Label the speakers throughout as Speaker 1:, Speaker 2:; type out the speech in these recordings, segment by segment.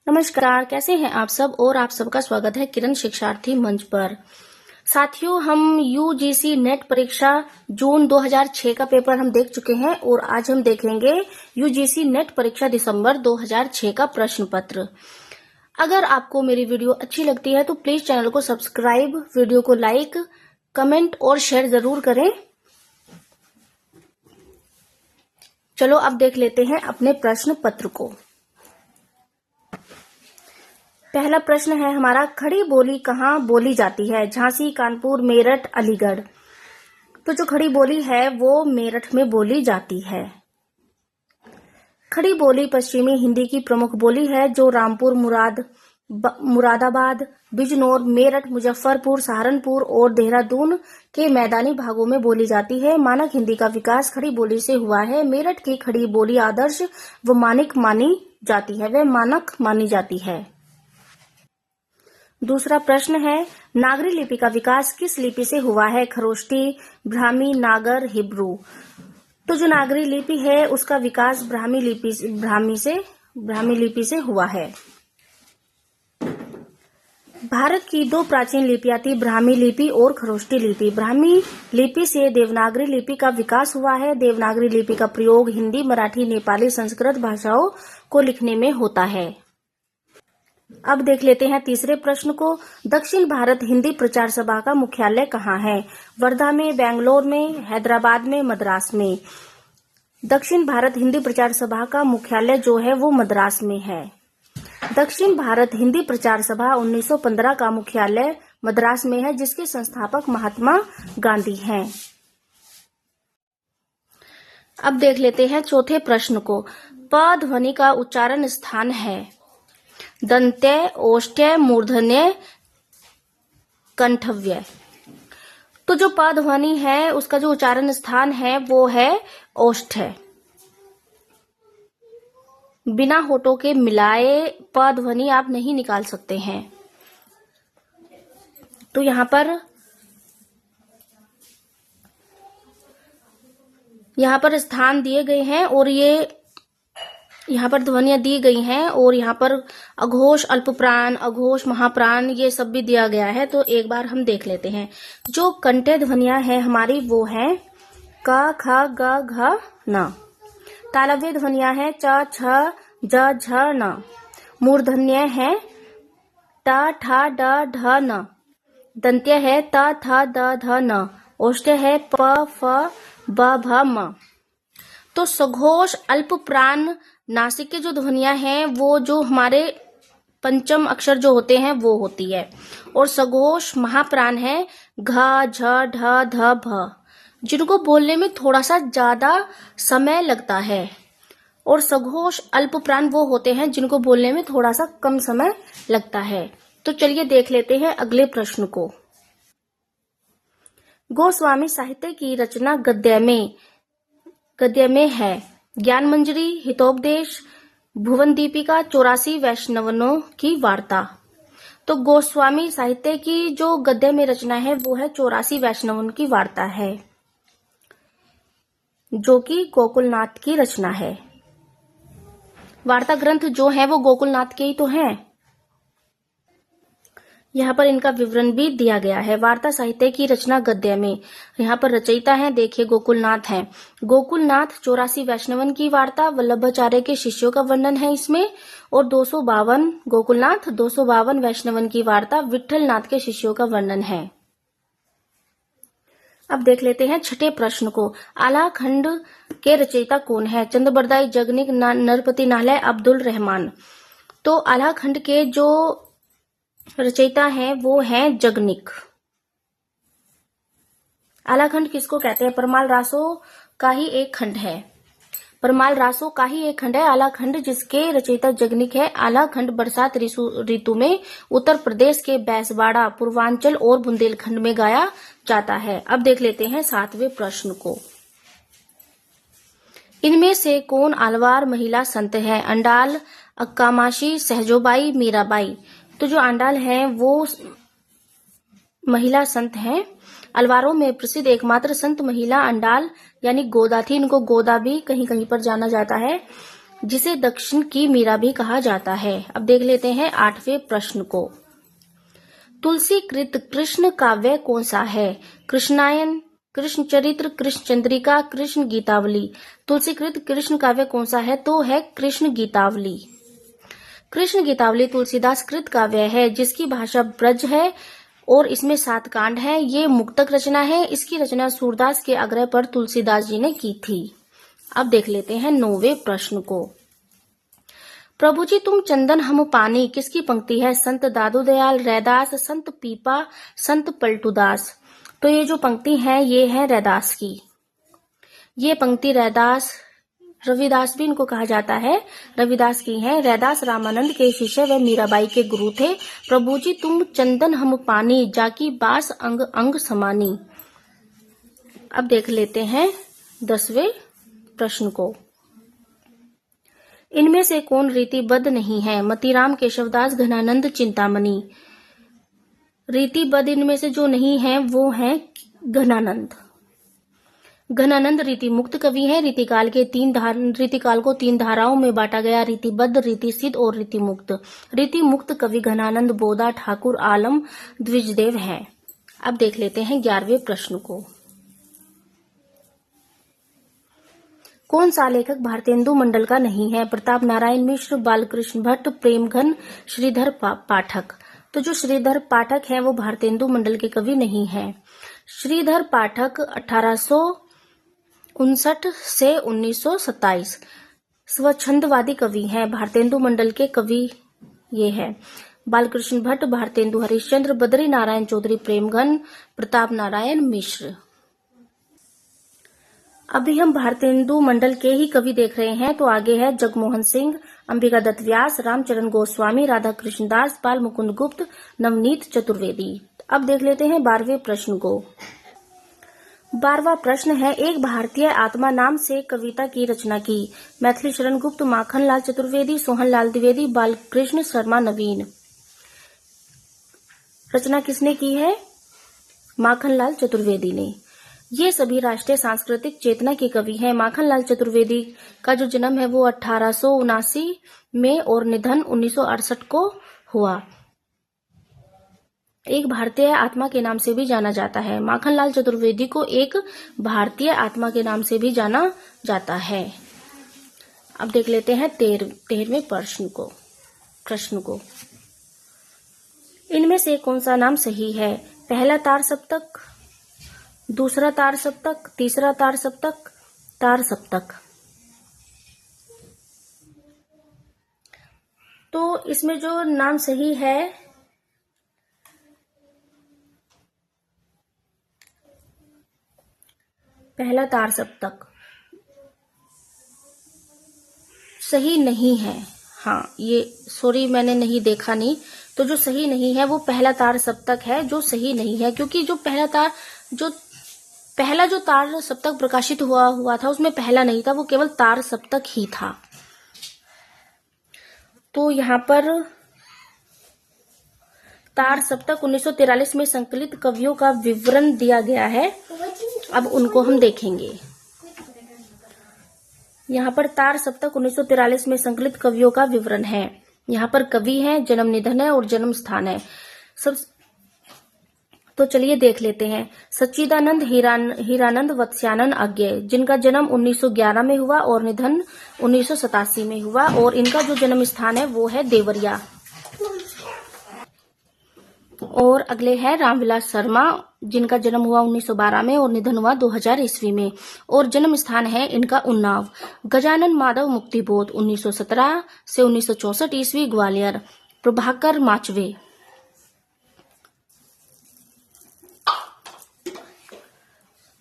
Speaker 1: नमस्कार, कैसे हैं आप सब। और आप सबका स्वागत है किरण शिक्षार्थी मंच पर। साथियों, हम यूजीसी नेट परीक्षा जून 2006 का पेपर हम देख चुके हैं और आज हम देखेंगे यूजीसी नेट परीक्षा दिसंबर 2006 का प्रश्न पत्र। अगर आपको मेरी वीडियो अच्छी लगती है तो प्लीज चैनल को सब्सक्राइब, वीडियो को लाइक, कमेंट और शेयर जरूर करें। चलो अब देख लेते हैं अपने प्रश्न पत्र को। पहला प्रश्न है हमारा, खड़ी बोली कहाँ बोली जाती है? झांसी, कानपुर, मेरठ, अलीगढ़। तो जो खड़ी बोली है वो मेरठ में बोली जाती है। खड़ी बोली पश्चिमी हिंदी की प्रमुख बोली है जो रामपुर, मुरादाबाद, बिजनौर, मेरठ, मुजफ्फरपुर, सहारनपुर और देहरादून के मैदानी भागों में बोली जाती है। मानक हिंदी का विकास खड़ी बोली से हुआ है। मेरठ की खड़ी बोली आदर्श व मानक मानी जाती है। दूसरा प्रश्न है, नागरी लिपि का विकास किस लिपि से हुआ है? खरोष्टी, ब्राह्मी, नागर, हिब्रू। तो जो नागरी लिपि है उसका विकास ब्राह्मी लिपि से हुआ है। भारत की दो प्राचीन लिपियां थी, ब्राह्मी लिपि और खरोष्टी लिपि। ब्राह्मी लिपि से देवनागरी लिपि का विकास हुआ है। देवनागरी लिपि का प्रयोग हिंदी, मराठी, नेपाली, संस्कृत भाषाओं को लिखने में होता है। अब देख लेते हैं तीसरे प्रश्न को। दक्षिण भारत हिंदी प्रचार सभा का मुख्यालय कहाँ है? वर्धा में, बेंगलोर में, हैदराबाद में, मद्रास में। दक्षिण भारत हिंदी प्रचार सभा का मुख्यालय जो है वो मद्रास में है। दक्षिण भारत हिंदी प्रचार सभा 1915 का मुख्यालय मद्रास में है, जिसके संस्थापक महात्मा गांधी हैं। अब देख लेते हैं चौथे प्रश्न को। प ध्वनि का उच्चारण स्थान है? दंत्य, ओष्ठ्य, मूर्धन्य, कंठव्य। तो जो प ध्वनि है उसका जो उच्चारण स्थान है वो है ओष्ठ्य। बिना होठों के मिलाए प ध्वनि आप नहीं निकाल सकते हैं। तो यहाँ पर स्थान दिए गए हैं और यहाँ पर ध्वनियां दी गई हैं और यहाँ पर अघोष, अल्पप्राण, अघोष, महाप्राण ये सब भी दिया गया है। तो एक बार हम देख लेते हैं। जो कंठ्य ध्वनियां हैं हमारी वो है क, ख, ग, घ, न। तालव्य ध्वनियां हैं च, छ, ज, झ, न। मूर्धन्य है ट, ठ, ड, ढ, न। दंत्य है त, थ, द, ध, न। ओष्ठ्य है प, फ, ब, भ, म। तो सघोष, अल्पप्राण, नासिक के जो ध्वनियां हैं वो जो हमारे पंचम अक्षर जो होते हैं वो होती है। और सघोष महाप्राण है घ, झ, ढ, ध, भ, जिनको बोलने में थोड़ा सा ज्यादा समय लगता है। और सघोष अल्पप्राण वो होते हैं जिनको बोलने में थोड़ा सा कम समय लगता है। तो चलिए देख लेते हैं अगले प्रश्न को। गोस्वामी साहित्य की रचना गद्य में है? ज्ञान मंजरी, हितोपदेश, भुवन दीपिका, 84 वैष्णवनों की वार्ता। तो गोस्वामी साहित्य की जो गद्य में रचना है वो है 84 वैष्णवों की वार्ता है, जो कि गोकुलनाथ की रचना है। वार्ता ग्रंथ जो है वो गोकुलनाथ के ही तो हैं। यहाँ पर इनका विवरण भी दिया गया है। वार्ता साहित्य की रचना गद्य में। यहाँ पर रचयिता हैं, देखिए गोकुलनाथ हैं। गोकुलनाथ 84 वैष्णवन की वार्ता, वल्लभाचार्य के शिष्यों का वर्णन है इसमें। और 252 गोकुलनाथ, 252 वैष्णवन की वार्ता, विठलनाथ के शिष्यों का वर्णन है। अब देख लेते हैं छठे प्रश्न को। आलाखंड के रचयिता कौन है? चंद्रबरदाई, जगनिक, नरपति नालय, अब्दुल रहमान। तो आलाखंड के जो रचयिता हैं वो हैं जगनिक। आलाखंड किसको कहते हैं? परमाल रासों का ही एक खंड है। परमाल रासों का ही एक खंड है आलाखंड, जिसके रचयिता जगनिक है। आलाखंड बरसात ऋतु में उत्तर प्रदेश के बैसवाड़ा, पूर्वांचल और बुंदेलखंड में गाया जाता है। अब देख लेते हैं सातवें प्रश्न को। इनमें से कौन आलवार महिला संत है? अंडाल, अक्कामाशी, सहजोबाई, मीराबाई। तो जो आंडाल हैं वो महिला संत हैं। अलवारों में प्रसिद्ध एकमात्र संत महिला अंडाल यानी गोदा थी। इनको गोदा भी कहीं कहीं पर जाना जाता है। जिसे दक्षिण की मीरा भी कहा जाता है। अब देख लेते हैं 8वें प्रश्न को। तुलसी कृत कृष्ण काव्य कौन सा है? कृष्णायन, कृष्ण चरित्र, कृष्ण चंद्रिका, कृष्ण गीतावली। तुलसीकृत कृष्ण काव्य कौन सा है? तो है कृष्ण गीतावली। कृष्ण गीतावली तुलसीदास कृत काव्य है, जिसकी भाषा ब्रज है और इसमें 7 कांड हैं। ये मुक्तक रचना है। इसकी रचना सूरदास के आग्रह पर तुलसीदास जी ने की थी। अब देख लेते हैं 9वें प्रश्न को। प्रभु जी तुम चंदन हम पानी किसकी पंक्ति है? संत दादू दयाल, रैदास, संत पीपा, संत पलटूदास। तो ये जो पंक्ति है ये है रैदास की। ये पंक्ति रैदास, रविदास भी इनको कहा जाता है, रविदास की है। रैदास रामानंद के शिष्य व मीराबाई के गुरु थे। प्रभु जी तुम चंदन हम पानी, जाकी बास अंग अंग समानी। अब देख लेते हैं 10वें प्रश्न को। इनमें से कौन रीतिबद्ध नहीं है? मतीराम, केशवदास, घनानंद, चिंतामणि। रीतिबद्ध इनमें से जो नहीं है वो है घनानंद। घनानंद रीति मुक्त कवि हैं। रीतिकाल को 3 धाराओं में बांटा गया, रीतिबद्ध, रीति सिद्ध और रीति मुक्त। रीति मुक्त कवि घनानंद बोदा ठाकुर आलम द्विजदेव हैं। अब देख लेते हैं 11वें प्रश्न को। कौन सा लेखक भारतेंदु मंडल का नहीं है? प्रताप नारायण मिश्र, बालकृष्ण भट्ट, प्रेमघन, श्रीधर पाठक। तो जो श्रीधर पाठक हैं वो भारतेंदु मंडल के कवि नहीं हैं। श्रीधर पाठक 1859 से 1927 स्वच्छंदवादी कवि हैं। भारतेंदु मंडल के कवि ये हैं बालकृष्ण भट्ट, भारतेंदु हरिश्चंद्र, बद्री नारायण चौधरी, प्रेमघन, प्रताप नारायण मिश्र। अभी हम भारतेंदु मंडल के ही कवि देख रहे हैं, तो आगे है जगमोहन सिंह, अंबिका दत्त व्यास, रामचरण गोस्वामी, राधा कृष्ण दास, बाल मुकुंद गुप्त, नवनीत चतुर्वेदी। अब देख लेते हैं 12वें प्रश्न को। 12वां प्रश्न है, एक भारतीय आत्मा नाम से कविता की रचना की। मैथिली शरण गुप्त, माखन लाल चतुर्वेदी, सोहन लाल द्विवेदी, बालकृष्ण शर्मा नवीन। रचना किसने की है? माखन लाल चतुर्वेदी ने। ये सभी राष्ट्रीय सांस्कृतिक चेतना के कवि हैं। माखन लाल चतुर्वेदी का जो जन्म है वो 1879 में और निधन 1968 को हुआ। एक भारतीय आत्मा के नाम से भी जाना जाता है। माखन लाल चतुर्वेदी को एक भारतीय आत्मा के नाम से भी जाना जाता है। अब देख लेते हैं 13वें प्रश्न को। इनमें से कौन सा नाम सही है? पहला तार सप्तक, दूसरा तार सप्तक, तीसरा तार सप्तक। तो इसमें जो नाम सही है पहला तार सप्तक सही नहीं है। हाँ, ये सॉरी मैंने नहीं देखा नहीं। तो जो सही नहीं है वो पहला तार सप्तक है जो सही नहीं है, क्योंकि जो पहला जो तार सप्तक प्रकाशित हुआ था उसमें पहला नहीं था, वो केवल तार सप्तक ही था। तो यहाँ पर तार सप्तक 1943 में संकलित कवियों का विवरण दिया गया है। अब उनको हम देखेंगे। यहाँ पर तार सप्तक 1943 में संकलित कवियों का विवरण है। यहाँ पर कवि है, जन्म निधन है और जन्म स्थान है सब। तो चलिए देख लेते हैं। सच्चिदानंद हीरानंद वत्स्यानंद अज्ञे, जिनका जन्म 1911 में हुआ और निधन 1987 में हुआ, और इनका जो जन्म स्थान है वो है देवरिया। और अगले है रामविलास शर्मा, जिनका जन्म हुआ 1912 में और निधन हुआ 2000 ईस्वी में, और जन्म स्थान है इनका उन्नाव। गजानन माधव मुक्तिबोध 1917 से 1964 ईस्वी, ग्वालियर।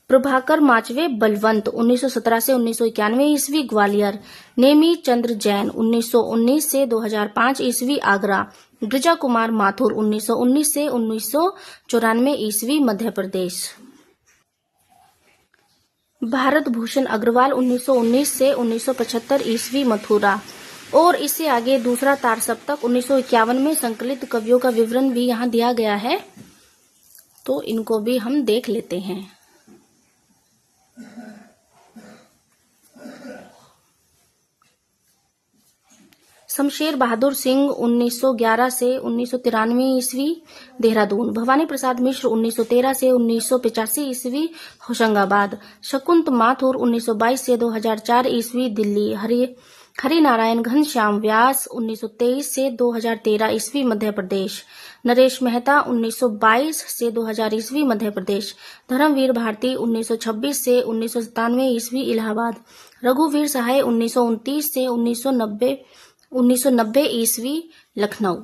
Speaker 1: प्रभाकर माचवे बलवंत 1917 से 1991 ईस्वी, ग्वालियर। नेमी चंद्र जैन 1919 से 2005 ईस्वी, आगरा। गिरिजा कुमार माथुर 1919 से 1994 ईस्वी, मध्य प्रदेश। भारत भूषण अग्रवाल 1919 से 1975 ईस्वी, मथुरा। और इससे आगे दूसरा तार सप्तक 1951 में संकलित कवियों का विवरण भी यहाँ दिया गया है, तो इनको भी हम देख लेते हैं। शमशेर बहादुर सिंह 1911 से 1993 ईस्वी देहरादून। भवानी प्रसाद मिश्र 1913 से 1985 ईस्वी होशंगाबाद। शकुंत माथुर 1922 से 2004 ईस्वी दिल्ली। हरि नारायण घनश्याम व्यास 1923 से 2013 ईस्वी मध्य प्रदेश। नरेश मेहता 1922 से 2000 ईस्वी मध्य प्रदेश। धर्मवीर भारती 1926 से 1997 ईस्वी इलाहाबाद। रघुवीर सहाय 1929 से 1990 ईस्वी लखनऊ।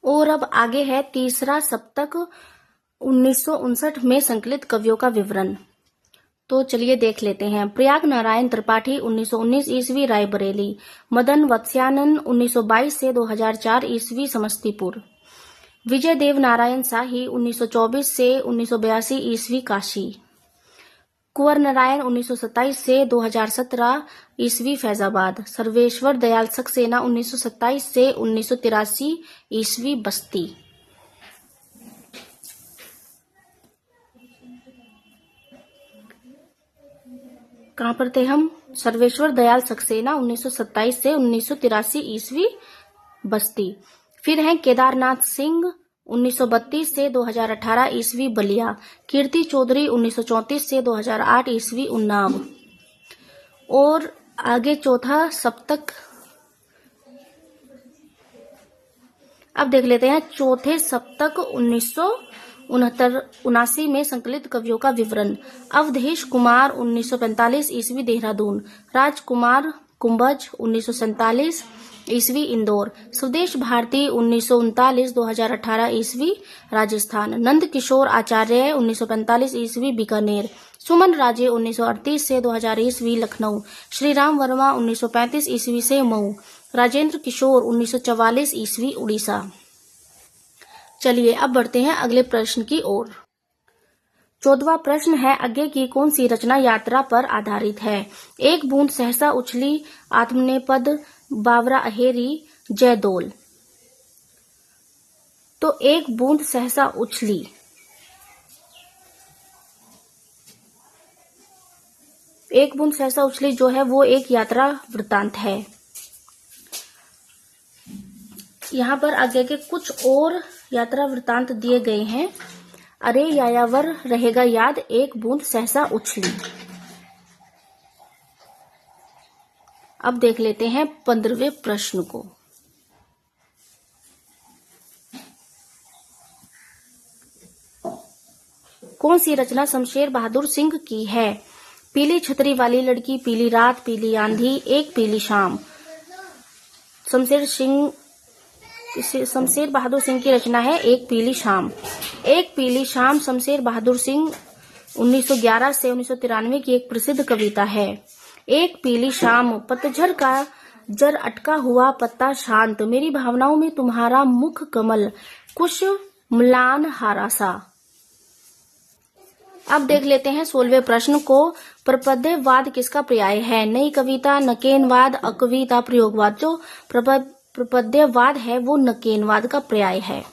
Speaker 1: और अब आगे है तीसरा सप्तक 1959 में संकलित कवियों का विवरण। तो चलिए देख लेते हैं। प्रयाग नारायण त्रिपाठी 1919 ईस्वी रायबरेली। मदन वत्स्यानन 1922 से 2004 ईस्वी समस्तीपुर। विजय देव नारायण शाही 1924 से 1982 ईस्वी काशी। कुंवर नारायण 1927 से 2017 ईस्वी फैजाबाद। सर्वेश्वर दयाल सक्सेना 1927 से 1983 ईस्वी बस्ती। कहाँ पर थे हम? सर्वेश्वर दयाल सक्सेना 1927 से 1983 ईस्वी बस्ती। फिर हैं केदारनाथ सिंह 1932 से 2018 ईस्वी बलिया। कीर्ति चौधरी 1934 से 2008 ईस्वी उन्नाव। और आगे चौथा सप्तक अब देख लेते हैं। चौथे सप्तक 1979 में संकलित कवियों का विवरण। अवधेश कुमार 1945 ईस्वी देहरादून। राजकुमार कुंभज 1947 ईस्वी इंदौर। स्वदेश भारती 1939 2018 ईस्वी राजस्थान। नंद किशोर आचार्य 1945 ईस्वी बीकानेर। सुमन राजे 1938 से 2000 ईस्वी लखनऊ। श्रीराम वर्मा 1935 ईस्वी से मऊ। राजेंद्र किशोर 1944 ईस्वी उड़ीसा। चलिए अब बढ़ते हैं अगले प्रश्न की ओर। 14वां प्रश्न है, आगे की कौन सी रचना यात्रा पर आधारित है? एक बूंद सहसा उछली, आत्मनेपद, बावरा अहेरी, जयदोल। तो एक बूंद सहसा उछली, एक बूंद सहसा उछली जो है वो एक यात्रा वृत्तांत है। यहाँ पर आगे के कुछ और यात्रा वृत्तांत दिए गए हैं। अरे यायावर रहेगा याद, एक बूंद सहसा उछली। अब देख लेते हैं 15वें प्रश्न को। कौन सी रचना शमशेर बहादुर सिंह की है? पीली छतरी वाली लड़की, पीली रात, पीली आंधी, एक पीली शाम। शमशेर बहादुर सिंह की रचना है एक पीली शाम। एक पीली शाम शमशेर बहादुर सिंह 1911 से 1993 की एक प्रसिद्ध कविता है। एक पीली शाम, पतझड़ का जर अटका हुआ पत्ता शांत, मेरी भावनाओं में तुम्हारा मुख कमल, कुछ म्लान हारासा। अब देख लेते हैं 16वें प्रश्न को। प्रपद्यवाद किसका पर्याय है? नई कविता, नकेनवाद, अकविता, प्रयोगवाद। जो प्रपद्यवाद है वो नकेनवाद का पर्याय है।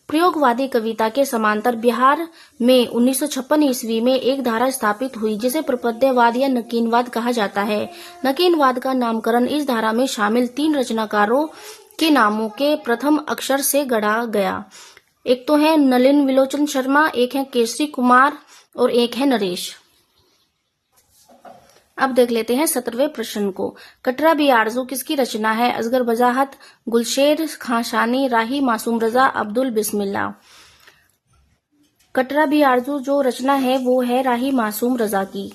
Speaker 1: प्रयोगवादी कविता के समांतर बिहार में 1956 ईस्वी में एक धारा स्थापित हुई जिसे प्रपद्यवाद या नकीनवाद कहा जाता है। नकीनवाद का नामकरण इस धारा में शामिल 3 रचनाकारों के नामों के प्रथम अक्षर से गढ़ा गया। एक तो है नलिन विलोचन शर्मा, एक है केसरी कुमार और एक है नरेश। अब देख लेते हैं 17वें प्रश्न को। कटरा बी आरज़ू किसकी रचना है? असगर वजाहत, गुलशेर खां शानी, राही मासूम रजा, अब्दुल बिस्मिल्ला। कटरा बी आरज़ू जो रचना है वो है राही मासूम रजा की।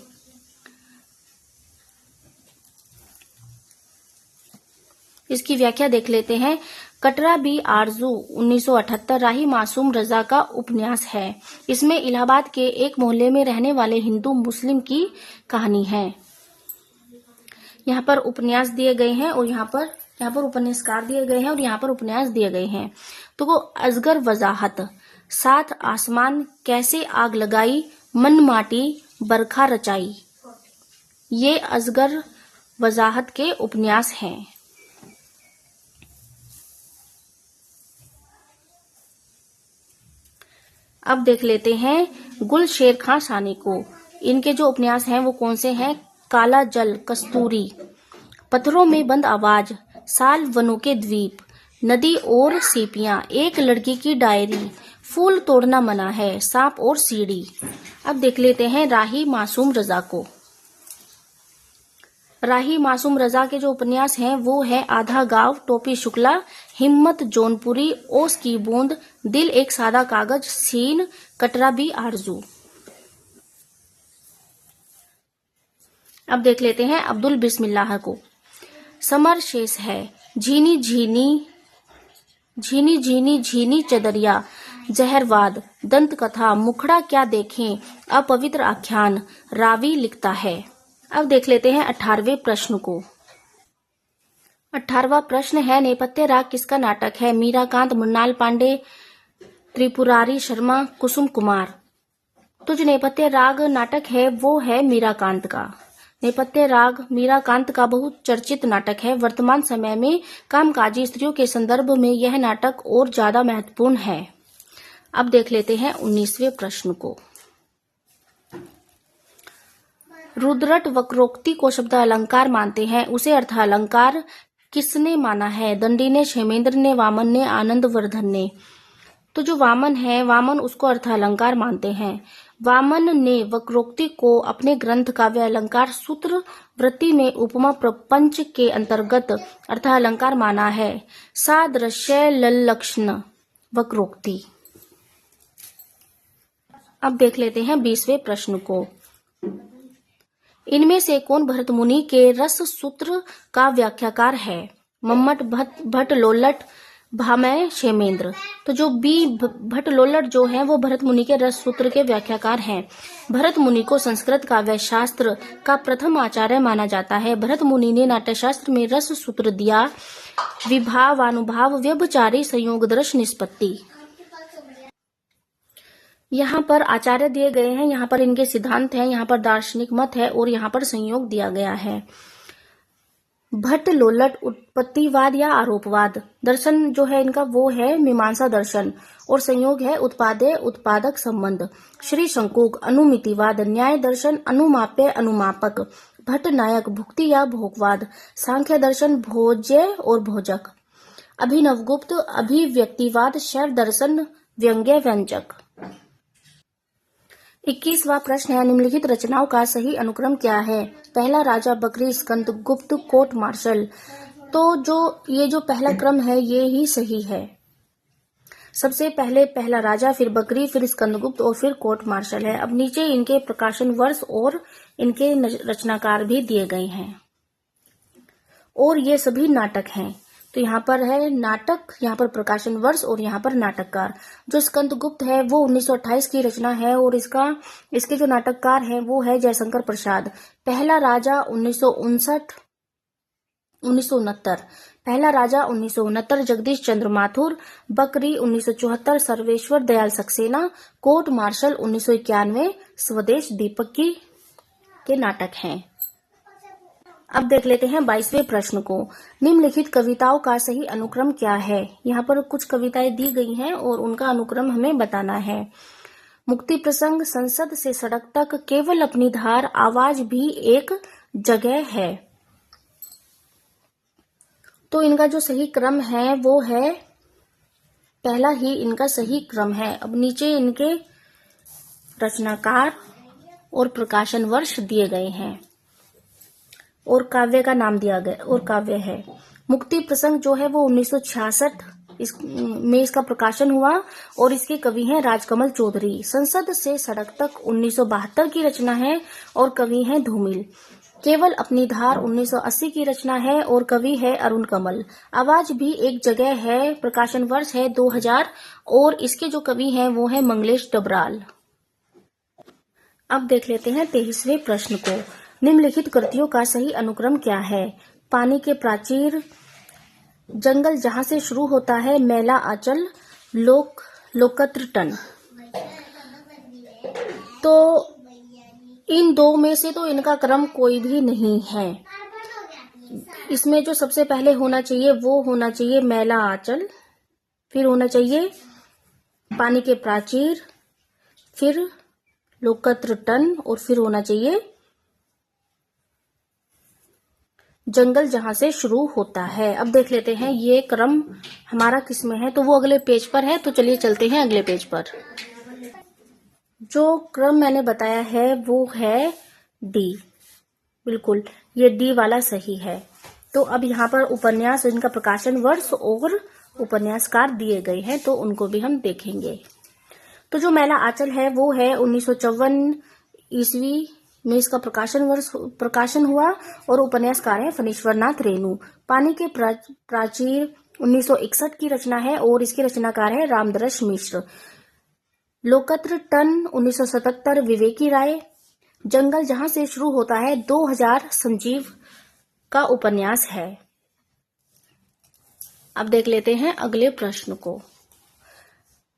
Speaker 1: इसकी व्याख्या देख लेते हैं। कटरा बी आरज़ू 1978 राही मासूम रजा का उपन्यास है। इसमें इलाहाबाद के एक मोहल्ले में रहने वाले हिंदू मुस्लिम की कहानी है। यहाँ पर उपन्यास दिए गए हैं और यहाँ पर उपन्यासकार दिए गए हैं और यहाँ पर उपन्यास दिए गए हैं। तो वो असगर वजाहत, साथ आसमान कैसे आग लगाई, मन माटी बरखा रचाई, ये असगर वजाहत के उपन्यास हैं। अब देख लेते हैं गुलशेर खां सानी को। इनके जो उपन्यास हैं वो कौन से हैं? काला जल, कस्तूरी, पत्थरों में बंद आवाज, साल वनों के द्वीप, नदी और सीपियां, एक लड़की की डायरी, फूल तोड़ना मना है, सांप और सीढ़ी। अब देख लेते हैं राही मासूम रजा को। राही मासूम रजा के जो उपन्यास हैं वो है आधा गांव, टोपी शुक्ला, हिम्मत जौनपुरी, ओस की बूंद, दिल एक सादा कागज, सीन, कटरा भी आरजू। अब देख लेते हैं अब्दुल बिस्मिल्लाह को। समर शेष है, झीनी झीनी झीनी झीनी झीनी चदरिया, जहरवाद, दंत कथा, मुखड़ा क्या देखें, अपवित्र आख्यान, रावी लिखता है। अब देख लेते हैं 18वें प्रश्न को। 18वां प्रश्न है नेपथ्य राग किसका नाटक है? मीराकांत, मृणाल पांडे, त्रिपुरारी शर्मा, कुसुम कुमार। तो जो नेपथ्य राग नाटक है वो है मीराकांत का। नेपथ्य राग मीराकांत का बहुत चर्चित नाटक है। वर्तमान समय में कामकाजी स्त्रियों के संदर्भ में यह नाटक और ज्यादा महत्वपूर्ण है। अब देख लेते हैं 19वें प्रश्न को। रुद्रट वक्रोक्ति को शब्द अलंकार मानते हैं, उसे अर्थालंकार किसने माना है? दंडी ने, क्षेमेंद्र ने, वामन ने, आनंदवर्धन ने। तो जो वामन है, वामन उसको अर्थालंकार मानते हैं। वामन ने वक्रोक्ति को अपने ग्रंथ काव्य अलंकार सूत्र वृत्ति में उपमा प्रपंच के अंतर्गत अर्थालंकार माना है। सादृश्य ललक्षण वक्रोक्ति। अब देख लेते हैं 20वें प्रश्न को। इनमें से कौन भरत मुनि के रस सूत्र का व्याख्याकार है? मम्मट, भट्ट लोल्लट, भामय, क्षेमेंद्र। तो जो बी भट्ट लोल्लट जो है वो भरत मुनि के रस सूत्र के व्याख्याकार हैं। भरत मुनि को संस्कृत काव्य शास्त्र का प्रथम आचार्य माना जाता है। भरत मुनि ने नाट्यशास्त्र में रस सूत्र दिया। विभावानुभाव, व्यभिचारी, संयोग, दर्श, निष्पत्ति। यहाँ पर आचार्य दिए गए हैं, यहाँ पर इनके सिद्धांत हैं, यहाँ पर दार्शनिक मत है और यहाँ पर संयोग दिया गया है। भट्ट लोल्लट उत्पत्तिवाद या आरोपवाद। दर्शन जो है इनका वो है मीमांसा दर्शन और संयोग है उत्पादेय उत्पादक संबंध। श्री शंकुक अनुमितिवाद, न्याय दर्शन अनुमाप्य अनुमापक। भट्ट नायक भुक्ति या भोगवाद। सांख्य दर्शन भोज्य और भोजक। अभिनवगुप्त अभिव्यक्तिवाद, शैव दर्शन व्यंग्य व्यंजक। 21वां प्रश्न है निम्नलिखित रचनाओं का सही अनुक्रम क्या है? पहला राजा, बकरी, स्कंदगुप्त, कोर्ट मार्शल। तो ये जो पहला क्रम है ये ही सही है। सबसे पहले पहला राजा, फिर बकरी, फिर स्कंदगुप्त और फिर कोर्ट मार्शल है। अब नीचे इनके प्रकाशन वर्ष और इनके रचनाकार भी दिए गए हैं और ये सभी नाटक हैं। तो यहाँ पर है नाटक, यहाँ पर प्रकाशन वर्ष और यहाँ पर नाटककार। जो स्कंदगुप्त है वो 1928 की रचना है और इसके जो नाटककार हैं वो है जयशंकर प्रसाद। पहला राजा 1969, पहला राजा 1969 जगदीश चंद्र माथुर। बकरी 1974 सर्वेश्वर दयाल सक्सेना। कोर्ट मार्शल 1991 स्वदेश दीपक के नाटक हैं। अब देख लेते हैं 22वें प्रश्न को। निम्नलिखित कविताओं का सही अनुक्रम क्या है? यहाँ पर कुछ कविताएं दी गई हैं और उनका अनुक्रम हमें बताना है। मुक्ति प्रसंग, संसद से सड़क तक, केवल अपनी धार, आवाज भी एक जगह है। तो इनका जो सही क्रम है वो है पहला ही इनका सही क्रम है। अब नीचे इनके रचनाकार और प्रकाशन वर्ष दिए गए हैं और काव्य का नाम दिया गया और काव्य है। मुक्ति प्रसंग जो है वो 1966 में इसका प्रकाशन हुआ और इसके कवि हैं राजकमल चौधरी। संसद से सड़क तक 1972 की रचना है और कवि हैं धूमिल। केवल अपनी धार 1980 की रचना है और कवि है अरुण कमल। आवाज भी एक जगह है, प्रकाशन वर्ष है 2000 और इसके जो कवि हैं वो है मंगलेश डबराल। अब देख लेते हैं 23वें प्रश्न को। निम्नलिखित कृतियों का सही अनुक्रम क्या है? पानी के प्राचीर, जंगल जहां से शुरू होता है, मैला आंचल, लोकत्र टन। तो इन दो में से तो इनका क्रम कोई भी नहीं है। इसमें जो सबसे पहले होना चाहिए वो होना चाहिए मैला आंचल, फिर होना चाहिए पानी के प्राचीर, फिर लोकत्र टन और फिर होना चाहिए जंगल जहां से शुरू होता है। अब देख लेते हैं ये क्रम हमारा किस में है, तो वो अगले पेज पर है। तो चलिए चलते हैं अगले पेज पर। जो क्रम मैंने बताया है वो है डी, बिल्कुल ये डी वाला सही है। तो अब यहाँ पर उपन्यास, इनका प्रकाशन वर्ष और उपन्यासकार दिए गए हैं, तो उनको भी हम देखेंगे। तो जो मैला आंचल है वो है 1954 ईस्वी में इसका प्रकाशन हुआ और उपन्यासकार है फणीश्वर नाथ रेणु। पानी के प्राचीर 1961 की रचना है और इसके रचनाकार है रामदरस मिश्र। लोकत्र टन 1977 विवेकी राय। जंगल जहां से शुरू होता है 2000 संजीव का उपन्यास है। अब देख लेते हैं अगले प्रश्न को।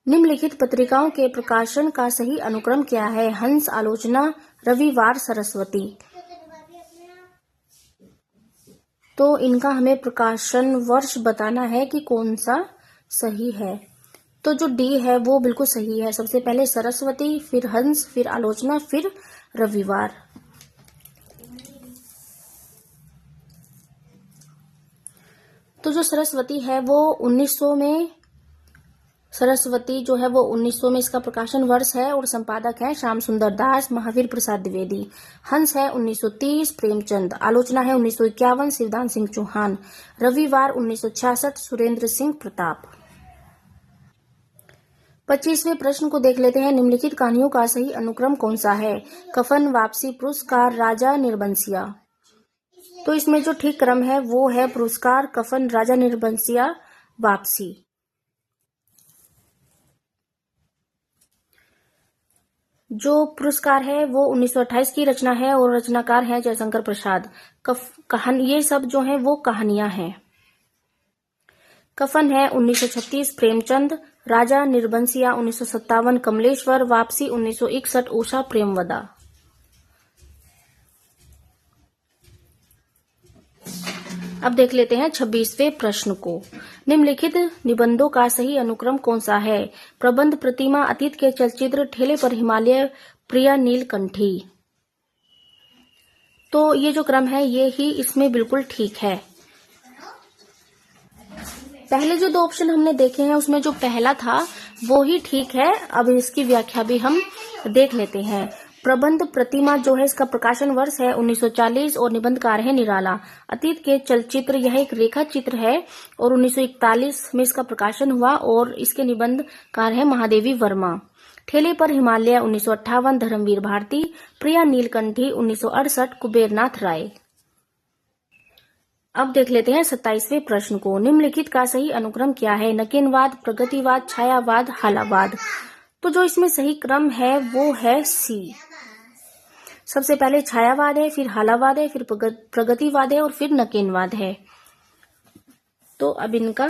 Speaker 1: निम्नलिखित पत्रिकाओं के प्रकाशन का सही अनुक्रम क्या है? हंस, आलोचना, रविवार, सरस्वती। तो इनका हमें प्रकाशन वर्ष बताना है कि कौन सा सही है। तो जो डी है वो बिल्कुल सही है। सबसे पहले सरस्वती, फिर हंस, फिर आलोचना, फिर रविवार। तो जो सरस्वती है वो 1900 में, सरस्वती जो है वो 1900 में इसका प्रकाशन वर्ष है और संपादक है श्याम सुंदर दास, महावीर प्रसाद द्विवेदी। हंस है 1930 प्रेमचंद। आलोचना है 1951 शिवदान सिंह चौहान। रविवार 1966 सुरेंद्र सिंह प्रताप। 25वें प्रश्न को देख लेते हैं। निम्नलिखित कहानियों का सही अनुक्रम कौन सा है? कफन, वापसी, पुरस्कार, राजा निर्बंसिया। तो इसमें जो ठीक क्रम है वो है पुरस्कार, कफन, राजा निर्बंसिया, वापसी। जो पुरस्कार है वो 1928 की रचना है और रचनाकार है जयशंकर प्रसाद। ये सब जो है वो कहानियां हैं। कफन है 1936 प्रेमचंद। राजा निर्बंसिया 1957 कमलेश्वर। वापसी 1961 उषा प्रेमवदा। अब देख लेते हैं 26वें प्रश्न को। निम्नलिखित निबंधों का सही अनुक्रम कौन सा है? प्रबंध, प्रतिमा, अतीत के चलचित्र, ठेले पर हिमालय, प्रिया नीलकंठी। तो ये जो क्रम है ये ही इसमें बिल्कुल ठीक है। पहले जो दो ऑप्शन हमने देखे हैं उसमें जो पहला था वो ही ठीक है। अब इसकी व्याख्या भी हम देख लेते हैं। प्रबंध प्रतिमा जो है इसका प्रकाशन वर्ष है 1940 और निबंधकार है निराला। अतीत के चलचित्र यह एक रेखा चित्र है और 1941 में इसका प्रकाशन हुआ और इसके निबंधकार है महादेवी वर्मा। ठेले पर हिमालय 1958 धर्मवीर भारती। प्रिया नीलकंठी 1968 कुबेरनाथ राय। अब देख लेते हैं 27वें प्रश्न को। निम्नलिखित का सही अनुक्रम क्या है? नकीनवाद, प्रगतिवाद, छायावाद, हालावाद। तो जो इसमें सही क्रम है वो है सी। सबसे पहले छायावाद है, फिर हालावाद है, फिर प्रगतिवाद है और फिर नकीनवाद है। तो अब इनका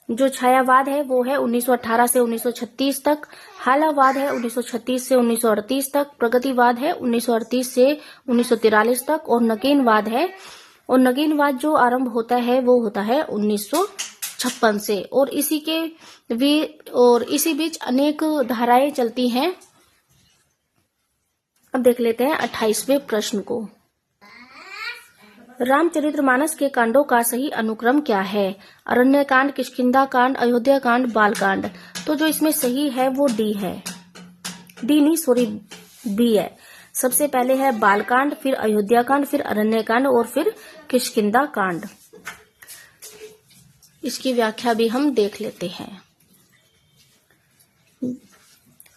Speaker 1: जो छायावाद है वो है 1918 से 1936 तक। हालावाद है 1936 से 1938 तक। प्रगतिवाद है 1938 से 1943 तक और नकीनवाद है, और नकीनवाद जो आरंभ होता है वो होता है 1956 से। और इसी बीच अनेक धाराएं चलती हैं। अब देख लेते हैं 28वें प्रश्न को। रामचरितमानस के कांडों का सही अनुक्रम क्या है? अरण्यकांड, किष्किंधा कांड, अयोध्या कांड, बालकांड। तो जो इसमें सही है वो डी है। डी नहीं, सॉरी, बी है। सबसे पहले है बालकांड, फिर अयोध्या कांड, फिर अरण्यकांड और फिर किष्किंधा कांड। इसकी व्याख्या भी हम देख लेते हैं।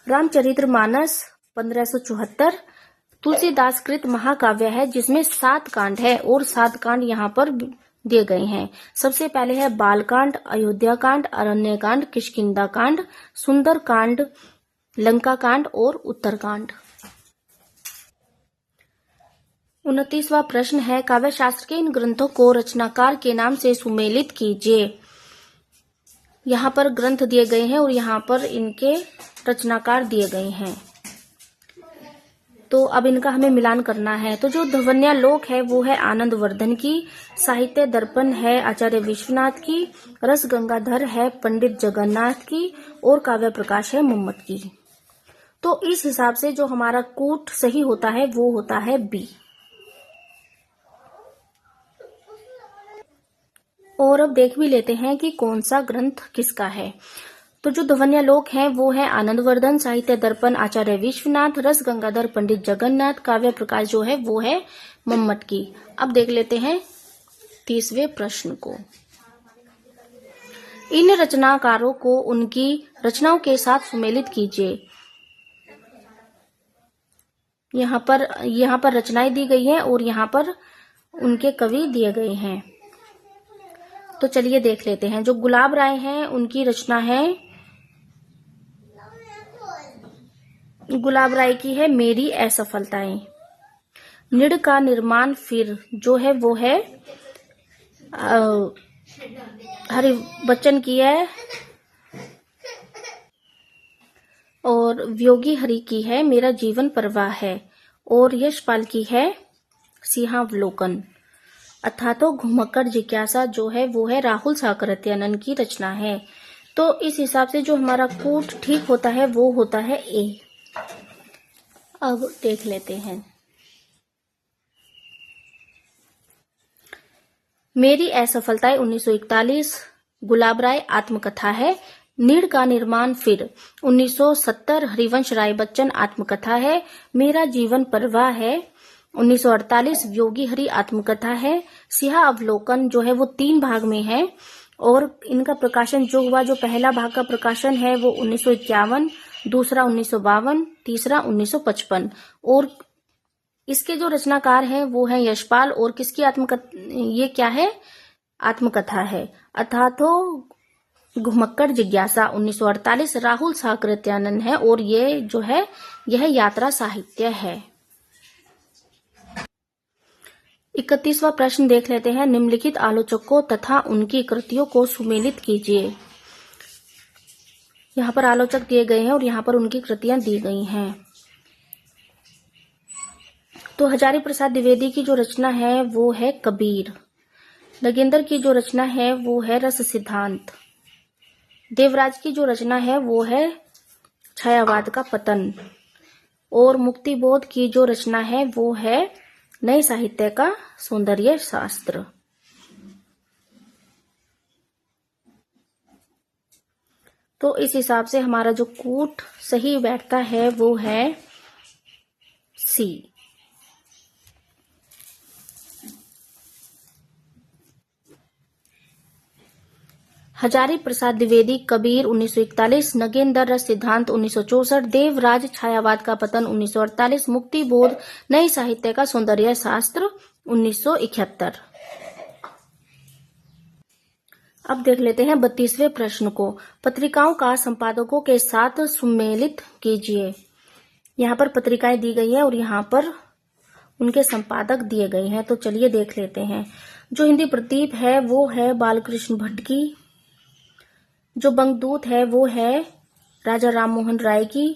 Speaker 1: रामचरितमानस 1574 तुलसीदास कृत महाकाव्य है जिसमें 7 कांड है और 7 कांड यहाँ पर दिए गए हैं। सबसे पहले है बालकांड, अयोध्या कांड, अरण्य कांड, किष्किंधा कांड, सुंदर कांड, लंका कांड और उत्तरकांड। 29वां प्रश्न है काव्य शास्त्र के इन ग्रंथों को रचनाकार के नाम से सुमेलित कीजिए। यहाँ पर ग्रंथ दिए गए हैं और यहाँ पर इनके रचनाकार दिए गए हैं। तो अब इनका हमें मिलान करना है। तो जो ध्वन्यालोक है वो है आनंद वर्धन की। साहित्य दर्पण है आचार्य विश्वनाथ की। रस गंगाधर है पंडित जगन्नाथ की और काव्य प्रकाश है मोहम्मद की। तो इस हिसाब से जो हमारा कूट सही होता है वो होता है बी। और अब देख भी लेते हैं कि कौन सा ग्रंथ किसका है। तो जो ध्वन्यालोक हैं वो है आनंदवर्धन, साहित्य दर्पण आचार्य विश्वनाथ, रस गंगाधर पंडित जगन्नाथ, काव्य प्रकाश जो है वो है मम्मट की। अब देख लेते हैं 30वें प्रश्न को। इन रचनाकारों को उनकी रचनाओं के साथ सुमेलित कीजिए। यहाँ पर रचनाएं दी गई हैं और यहाँ पर उनके कवि दिए गए हैं। तो चलिए देख लेते हैं। जो गुलाब राय हैं उनकी रचना है, गुलाब राय की है मेरी असफलताएं। निड़ का निर्माण फिर जो है वो है हरि बच्चन की है, और वियोगी हरि की है मेरा जीवन परवाह है, और यशपाल की है सिंहावलोकन। अथातो घुमक्कड़ जिज्ञासा जो है वो है राहुल साकरत्यानन की रचना है। तो इस हिसाब से जो हमारा कूट ठीक होता है वो होता है ए। अब देख लेते हैं। मेरी असफलताएं 1941 गुलाब राय आत्मकथा है। नीड़ का निर्माण फिर 1970 हरिवंश राय बच्चन आत्मकथा है। मेरा जीवन परवाह है 1948 योगी हरि आत्मकथा है। सिंहा अवलोकन जो है वो 3 भाग में है, और इनका प्रकाशन जो हुआ, जो पहला भाग का प्रकाशन है वो 1951, दूसरा 1952, तीसरा 1955। और इसके जो रचनाकार हैं वो है यशपाल, और किसकी आत्मकथा, ये क्या है, आत्मकथा है। अथातो घुमक्कड़ जिज्ञासा 1948 राहुल साकरत्यानन है, और ये जो है यह यात्रा साहित्य है। 31वां प्रश्न देख लेते हैं। निम्नलिखित आलोचकों तथा उनकी कृतियों को सुमेलित कीजिए। यहाँ पर आलोचक दिए गए हैं और यहाँ पर उनकी कृतियां दी गई हैं। तो हजारी प्रसाद द्विवेदी की जो रचना है वो है कबीर। नगेंद्र की जो रचना है वो है रस सिद्धांत। देवराज की जो रचना है वो है छायावाद का पतन। और मुक्तिबोध की जो रचना है वो है नए साहित्य का सौंदर्य शास्त्र। तो इस हिसाब से हमारा जो कूट सही बैठता है वो है सी। हजारी प्रसाद द्विवेदी कबीर 1941, नगेंद्र रस सिद्धांत 1964, देवराज छायावाद का पतन 1948, मुक्तिबोध नए साहित्य का सौंदर्य शास्त्र 1971। अब देख लेते हैं 32वें प्रश्न को। पत्रिकाओं का संपादकों के साथ सुमेलित कीजिए। यहाँ पर पत्रिकाएं दी गई है और यहाँ पर उनके संपादक दिए गए हैं। तो चलिए देख लेते हैं। जो हिंदी प्रदीप है वो है बालकृष्ण भट्ट की। जो बंगदूत है वो है राजा राममोहन राय की।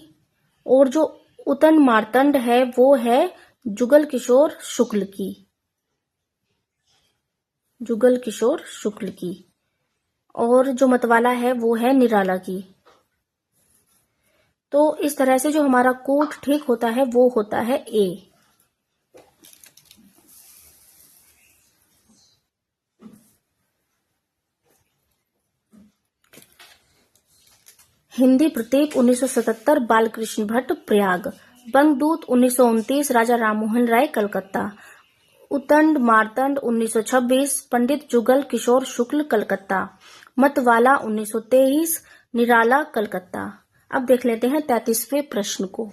Speaker 1: और जो उतन मार्तंड है वो है जुगल किशोर शुक्ल की। जुगल किशोर शुक्ल की। और जो मतवाला है वो है निराला की। तो इस तरह से जो हमारा कूट ठीक होता है वो होता है ए। हिंदी प्रतीप 1977 बालकृष्ण भट्ट प्रयाग। बंगदूत 1929 राजा राममोहन राय कलकत्ता। उतंड मार्तंड 1926 पंडित जुगल किशोर शुक्ल कलकत्ता। मतवाला 1923 निराला कलकत्ता। अब देख लेते हैं 33वें प्रश्न को।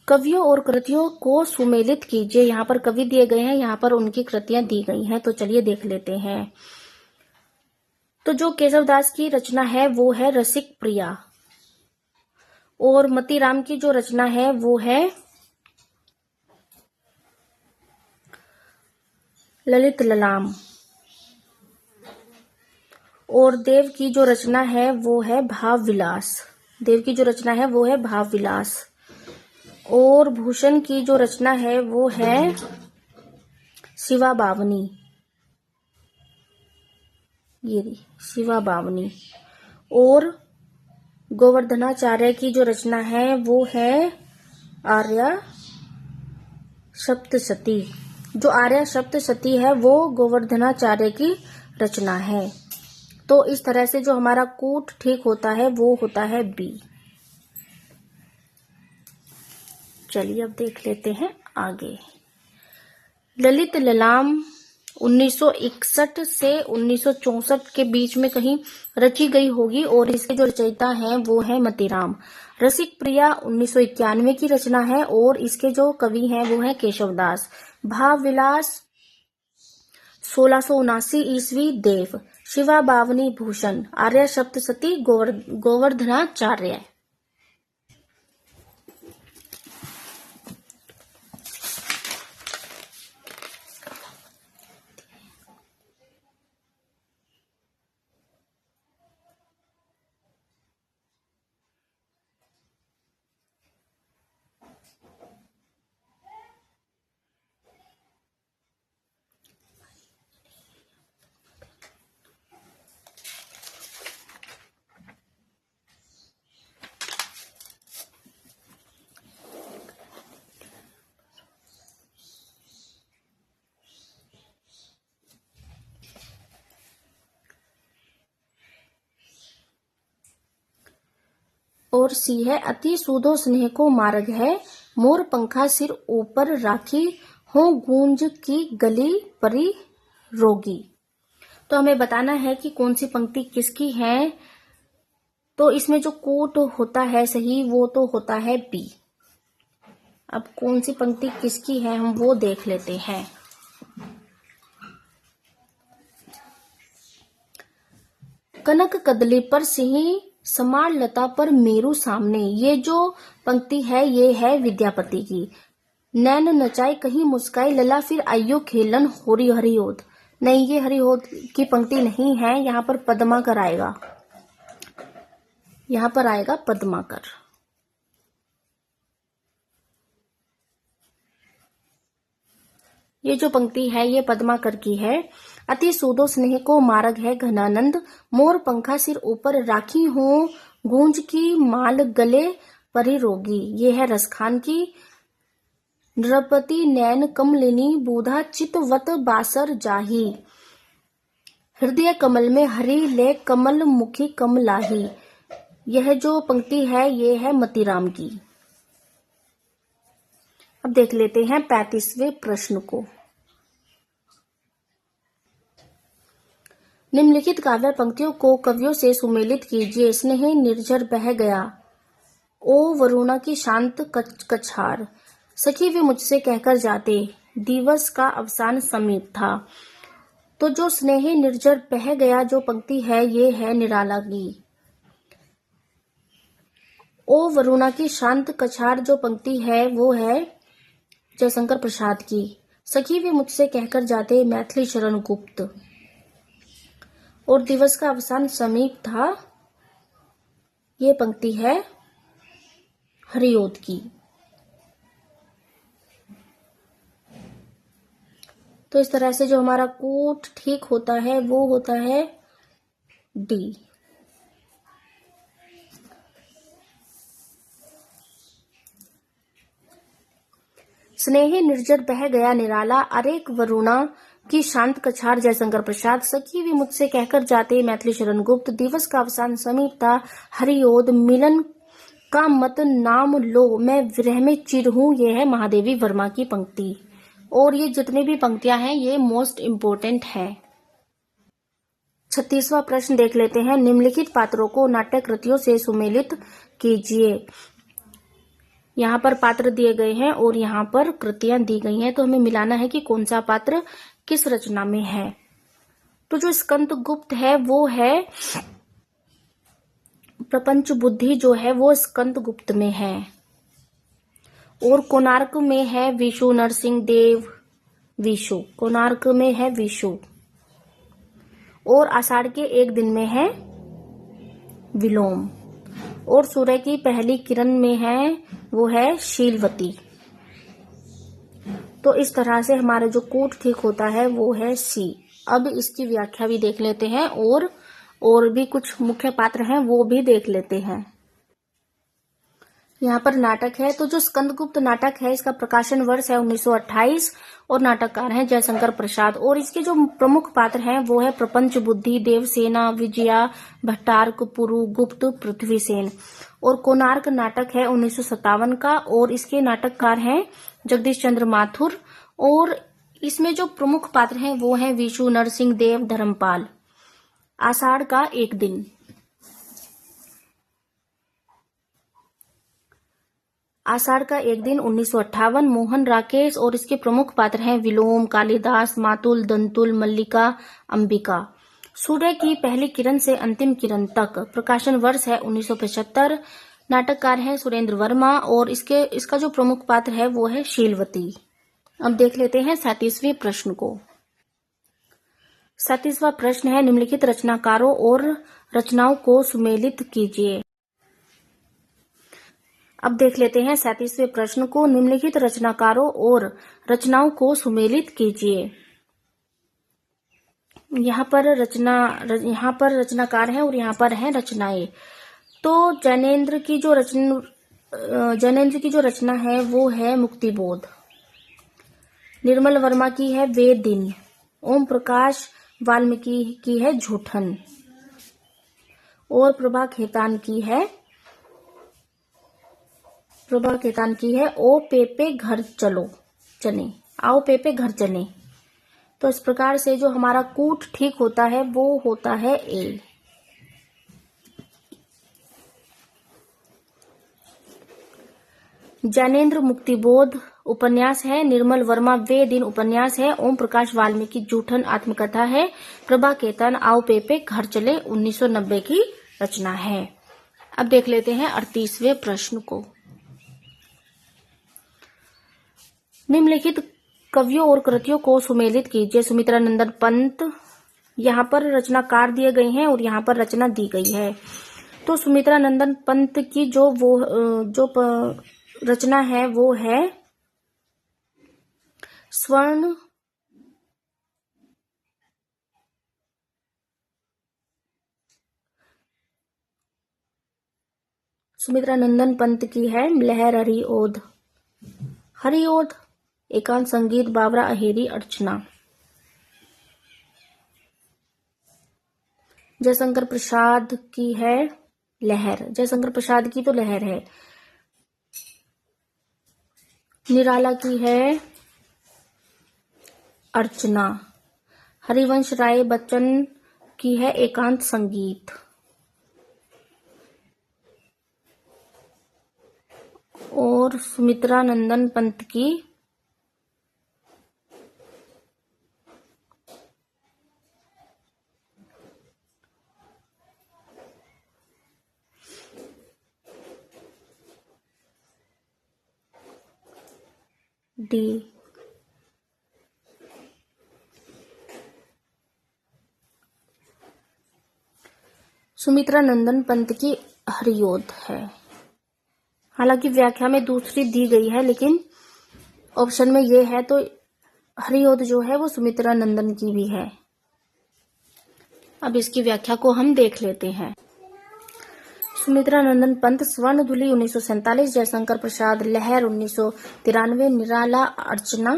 Speaker 1: कवियों और कृतियों को सुमेलित कीजिए। यहाँ पर कवि दिए गए हैं, यहाँ पर उनकी कृतियां दी गई हैं। तो चलिए देख लेते हैं। तो जो केशवदास की रचना है वो है रसिक प्रिया। और मतीराम की जो रचना है वो है ललित ललाम। और देव की जो रचना है वो है भाव विलास। देव की जो रचना है वो है भाव विलास। और भूषण की जो रचना है वो है शिवा बावनी। ये शिवा बावनी। और गोवर्धनाचार्य की जो रचना है वो है आर्या सप्तशती। जो आर्या सप्तशती है वो गोवर्धनाचार्य की रचना है। तो इस तरह से जो हमारा कूट ठीक होता है वो होता है बी। चलिए अब देख लेते हैं आगे। ललित ललाम 1961 से 1964 के बीच में कहीं रची गई होगी और इसके जो रचयिता हैं वो है मतीराम। रसिक प्रिया 1991 की रचना है और इसके जो कवि हैं वो है केशवदास। भाव विलास 1679 ईस्वी देव। शिवा बावनी भूषण। आर्या सप्तशती गोवर्धनाचार्य। और सी है अति सूदो स्नेह को मार्ग है, मोर पंखा सिर ऊपर राखी, हो गूंज की गली परी रोगी। तो हमें बताना है कि कौन सी पंक्ति किसकी है। तो इसमें जो कोट होता है सही वो तो होता है बी। अब कौन सी पंक्ति किसकी है हम वो देख लेते हैं। कनक कदली पर सिंह समार लता पर मेरू सामने। ये जो पंक्ति है ये है विद्यापति की। नैन नचाई कहीं मुस्काई लला फिर आइयो खेलन होरी हरिओद। नहीं, ये हरिओद की पंक्ति नहीं है, यहाँ पर पद्माकर आएगा। यहाँ पर आएगा पद्माकर। ये जो पंक्ति है ये पद्माकर की है। अति सूदो स्नेह को मार्ग है घनानंद, मोर पंखा सिर ऊपर राखी हूँ, गूंज की माल गले परी रोगी। ये है रसखान की। नृपति नैन कमलिनी बूधा चितवत बासर जाही, हृदय कमल में हरि ले कमल मुखी कमलाही। यह जो पंक्ति है ये है मतीराम की। अब देख लेते हैं 35वें प्रश्न को। निम्नलिखित काव्य पंक्तियों को कवियों से सुमेलित कीजिए। स्नेह निर्झर बह गया, ओ वरुणा की शांत कछार, सखी वे मुझसे कहकर जाते, दिवस का अवसान समीप था। तो जो स्नेह निर्झर बह गया जो पंक्ति है ये है निराला की। ओ वरुणा की शांत कछार जो पंक्ति है वो है जयशंकर प्रसाद की। सखी वे मुझसे कहकर जाते मैथिली शरण गुप्त। और दिवस का अवसान समीप था ये पंक्ति है हरिओद की। तो इस तरह से जो हमारा कूट ठीक होता है वो होता है डी। स्नेह निर्जर बह गया निराला, अरेक वरुणा की शांत कछार जयशंकर प्रसाद, सखी भी मुझसे कहकर जाते मैथिली शरण गुप्त, दिवस का अवसान समीप था हरिओद, मिलन का मत नाम लो मैं विरह में चिर हूं। ये है महादेवी वर्मा की पंक्ति। और ये जितनी भी पंक्तियां हैं ये मोस्ट इम्पोर्टेंट है। 36वां प्रश्न देख लेते हैं। निम्नलिखित पात्रों को नाट्य कृतियों से सुमेलित कीजिए। यहाँ पर पात्र दिए गए हैं और यहाँ पर कृतियां दी गई हैं, तो हमें मिलाना है कि कौन सा पात्र किस रचना में है। तो जो स्कंद गुप्त है वो है प्रपंच बुद्धि, जो है वो स्कंद गुप्त में है। और कोणार्क में है विशु नरसिंह देव विशु, कोणार्क में है विशु। और आषाढ़ के एक दिन में है विलोम। और सूर्य की पहली किरण में है वो है शीलवती। तो इस तरह से हमारा जो कूट ठीक होता है वो है सी। अब इसकी व्याख्या भी देख लेते हैं और भी कुछ मुख्य पात्र हैं वो भी देख लेते हैं। यहाँ पर नाटक है। तो जो स्कंदगुप्त नाटक है इसका प्रकाशन वर्ष है 1928 और नाटककार हैं जयशंकर प्रसाद। और इसके जो प्रमुख पात्र हैं वो है प्रपंच बुद्धि, देवसेना, विजया, भट्टार्क, पुरु, गुप्त, पृथ्वीसेन। और कोणार्क नाटक है 1957 का और इसके नाटककार हैं जगदीश चंद्र माथुर। और इसमें जो प्रमुख पात्र हैं वो हैं विशु, नरसिंह देव, धर्मपाल। आषाढ़ का एक दिन, आषाढ़ का एक दिन 1958, मोहन राकेश। और इसके प्रमुख पात्र हैं विलोम, कालिदास, मातुल, दंतुल, मल्लिका, अंबिका। सूर्य की पहली किरण से अंतिम किरण तक, प्रकाशन वर्ष है 1975। नाटककार हैं सुरेंद्र वर्मा और इसका जो प्रमुख पात्र है वो है शीलवती। अब देख लेते हैं 37वें प्रश्न को। 37वां प्रश्न है निम्नलिखित रचनाकारों और रचनाओं को सुमेलित कीजिए। अब देख लेते हैं 37वें प्रश्न को। निम्नलिखित रचनाकारों और रचनाओं को सुमेलित कीजिए। यहाँ पर रचनाकार है और यहाँ पर है रचनाएं। तो जैनेन्द्र की जो रचना है वो है मुक्तिबोध। निर्मल वर्मा की है वे दिन। ओम प्रकाश वाल्मीकि की है झूठन। और प्रभा खेतान की है ओ पेपे घर चलो चने, आओ पेपे घर चने। तो इस प्रकार से जो हमारा कूट ठीक होता है वो होता है ए। जैनेन्द्र मुक्तिबोध उपन्यास है, निर्मल वर्मा वे दिन उपन्यास है, ओम प्रकाश वाल्मीकि जूठन आत्मकथा है, प्रभा केतन आओ पेपे घर चले 1990 की रचना है। अब देख लेते हैं 38वें प्रश्न को। निम्नलिखित कवियों और कृतियों को सुमेलित कीजिए। सुमित्रा नंदन पंत, यहाँ पर रचनाकार दिए गए हैं और यहाँ पर रचना दी गई है। तो सुमित्रा नंदन पंत की जो रचना है वो है स्वर्ण सुमित्रा नंदन पंत की है लहर हरिओद, एकांत संगीत बाबरा अहेरी अर्चना। जयशंकर प्रसाद की है लहर, जयशंकर प्रसाद की तो लहर है। निराला की है अर्चना। हरिवंश राय बच्चन की है एकांत संगीत। और सुमित्रा नंदन पंत की डी। सुमित्रा नंदन पंत की हरिओद है। हालांकि व्याख्या में दूसरी दी गई है लेकिन ऑप्शन में ये है, तो हरिओद जो है वो सुमित्रा नंदन की भी है। अब इसकी व्याख्या को हम देख लेते हैं। सुमित्रा नंदन पंत स्वर्णधुली 1947, जयशंकर प्रसाद लहर 1993, निराला अर्चना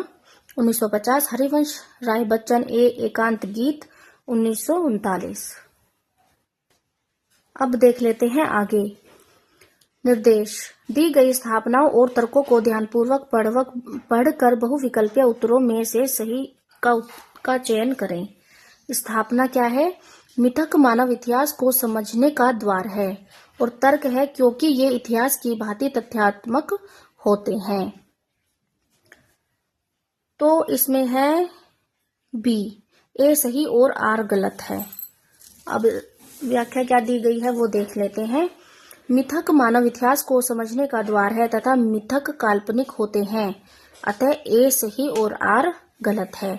Speaker 1: 1950, हरिवंश राय बच्चन एकांत गीत 1939। अब देख लेते हैं आगे। निर्देश, दी गई स्थापनाओं और तर्कों को ध्यानपूर्वक पढ़कर बहुविकल्पीय उत्तरों में से सही का चयन करें। स्थापना क्या है? मिथक मानव इतिहास को समझने का द्वार है और तर्क है क्योंकि ये इतिहास की भांति तथ्यात्मक होते हैं। तो इसमें है बी, ए सही और आर गलत है। अब व्याख्या क्या दी गई है वो देख लेते हैं। मिथक मानव इतिहास को समझने का द्वार है तथा मिथक काल्पनिक होते हैं, अतः ए सही और आर गलत है।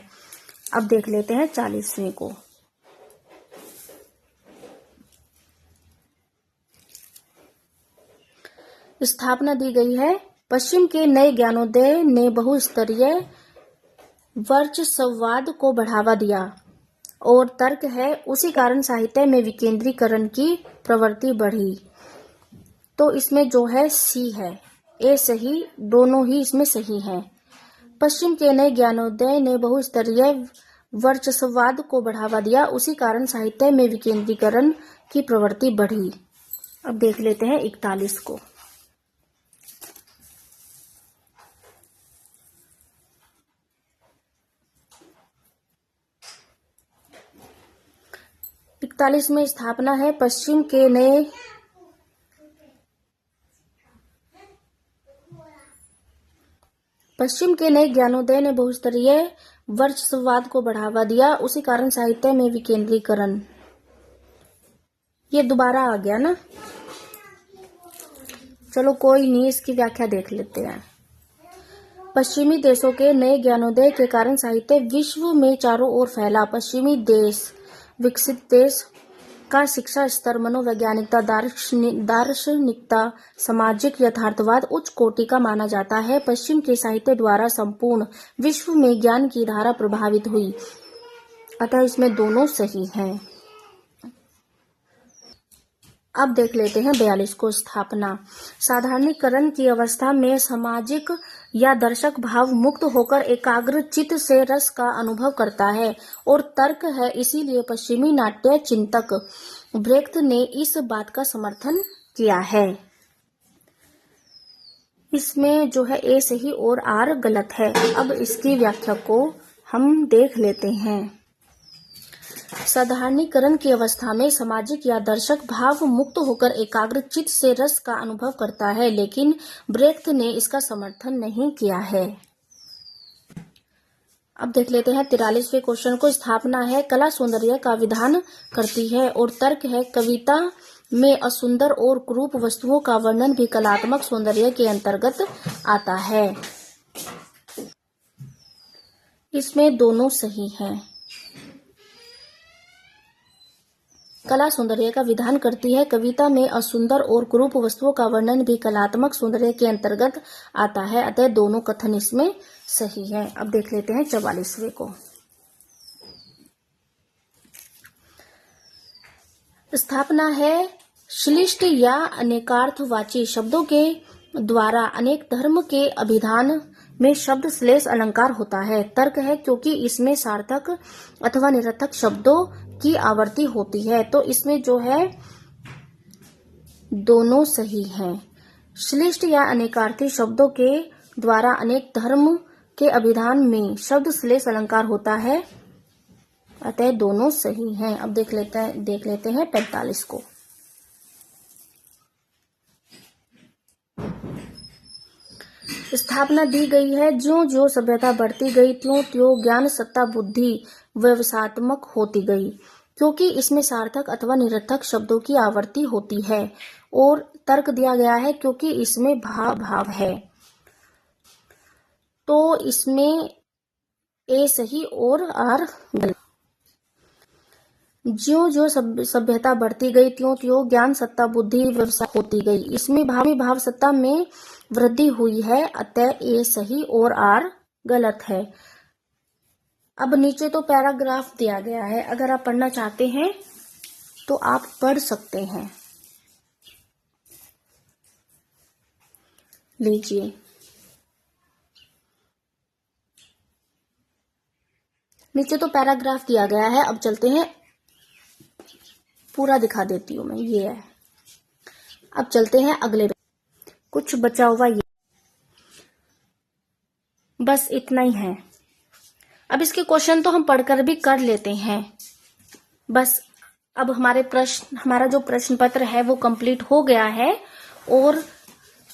Speaker 1: अब देख लेते हैं 40वें को। स्थापना दी गई है। पश्चिम के नए ज्ञानोदय ने बहुस्तरीय वर्चस्ववाद को बढ़ावा दिया और तर्क है उसी कारण साहित्य में विकेंद्रीकरण की प्रवृत्ति बढ़ी। तो इसमें जो है सी है, ए सही, दोनों ही इसमें सही हैं। पश्चिम के नए ज्ञानोदय ने बहुस्तरीय वर्चस्ववाद को बढ़ावा दिया, उसी कारण साहित्य में विकेंद्रीकरण की प्रवृत्ति बढ़ी। अब देख लेते हैं 41 को। इकतालीस में स्थापना है पश्चिम के नए ज्ञानोदय ने बहुस्तरीय वर्चस्ववाद को बढ़ावा दिया, उसी कारण साहित्य में विकेंद्रीकरण। ये दोबारा आ गया ना, चलो कोई नहीं, इसकी व्याख्या देख लेते हैं। पश्चिमी देशों के नए ज्ञानोदय के कारण साहित्य विश्व में चारों ओर फैला। पश्चिमी देश, विकसित देश का शिक्षा स्तर, मनोवैज्ञानिकता, दार्शनिकता, सामाजिक यथार्थवाद उच्च कोटि का माना जाता है। पश्चिम के साहित्य द्वारा संपूर्ण विश्व में ज्ञान की धारा प्रभावित हुई, अतः इसमें दोनों सही हैं। अब देख लेते हैं 42 को। स्थापना। साधारणीकरण की अवस्था में सामाजिक या दर्शक भाव मुक्त होकर एकाग्र चित्त से रस का अनुभव करता है और तर्क है, इसीलिए पश्चिमी नाट्य चिंतक ब्रेख्त ने इस बात का समर्थन किया है। इसमें जो है ए सही और आर गलत है। अब इसकी व्याख्या को हम देख लेते हैं। साधारणीकरण की अवस्था में सामाजिक या दर्शक भाव मुक्त होकर एकाग्र चित्त से रस का अनुभव करता है, लेकिन ब्रेख्त ने इसका समर्थन नहीं किया है। अब देख लेते हैं 43वें क्वेश्चन को। स्थापना है कला सौंदर्य का विधान करती है और तर्क है कविता में असुंदर और कुरूप वस्तुओं का वर्णन भी कलात्मक सौंदर्य के अंतर्गत आता है। इसमें दोनों सही हैं। कला सौंदर्य का विधान करती है, कविता में असुंदर और कुरूप वस्तुओं का वर्णन भी कलात्मक सौंदर्य के अंतर्गत आता है, अतः दोनों कथन इसमें सही है। अब देख लेते हैं 44वें को। स्थापना है श्लिष्ट या अनेकार्थवाची शब्दों के द्वारा अनेक धर्म के अभिधान में शब्द श्लेष अलंकार होता है। तर्क है क्योंकि इसमें सार्थक अथवा निरर्थक शब्दों की आवर्ती होती है, तो इसमें जो है दोनों सही हैं। श्लिष्ट या अनेकार्थी शब्दों के द्वारा अनेक धर्म के अभिधान में शब्द श्लेष अलंकार होता है, अतः दोनों सही हैं। अब देख लेते हैं 45 को। स्थापना दी गई है ज्यों ज्यों सभ्यता बढ़ती गई त्यों त्यों ज्ञान सत्ता बुद्धि व्यवसायत्मक होती गई, क्योंकि इसमें सार्थक अथवा निरर्थक शब्दों की आवर्ती होती है। और तर्क दिया गया है क्योंकि इसमें भाव है, तो इसमें ए सही और आर गलत। ज्यों ज्यों सभ्यता बढ़ती गई त्यों त्यों ज्ञान सत्ता बुद्धि व्यवसाय होती गई, इसमें भाव सत्ता में वृद्धि हुई है, अतः ए सही और आर गलत है। अब नीचे तो पैराग्राफ दिया गया है, अगर आप पढ़ना चाहते हैं तो आप पढ़ सकते हैं। लीजिए, नीचे तो पैराग्राफ दिया गया है। अब चलते हैं, पूरा दिखा देती हूं मैं, ये है। अब चलते हैं अगले, कुछ बचा हुआ ये, बस इतना ही है। अब इसके क्वेश्चन तो हम पढ़कर भी कर लेते हैं। बस अब हमारा जो प्रश्न पत्र है वो कंप्लीट हो गया है। और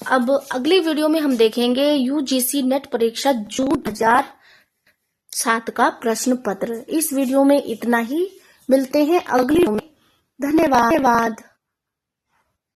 Speaker 1: अब अगली वीडियो में हम देखेंगे यूजीसी नेट परीक्षा जून 2007 का प्रश्न पत्र। इस वीडियो में इतना ही, मिलते हैं अगली वीडियो में। धन्यवाद।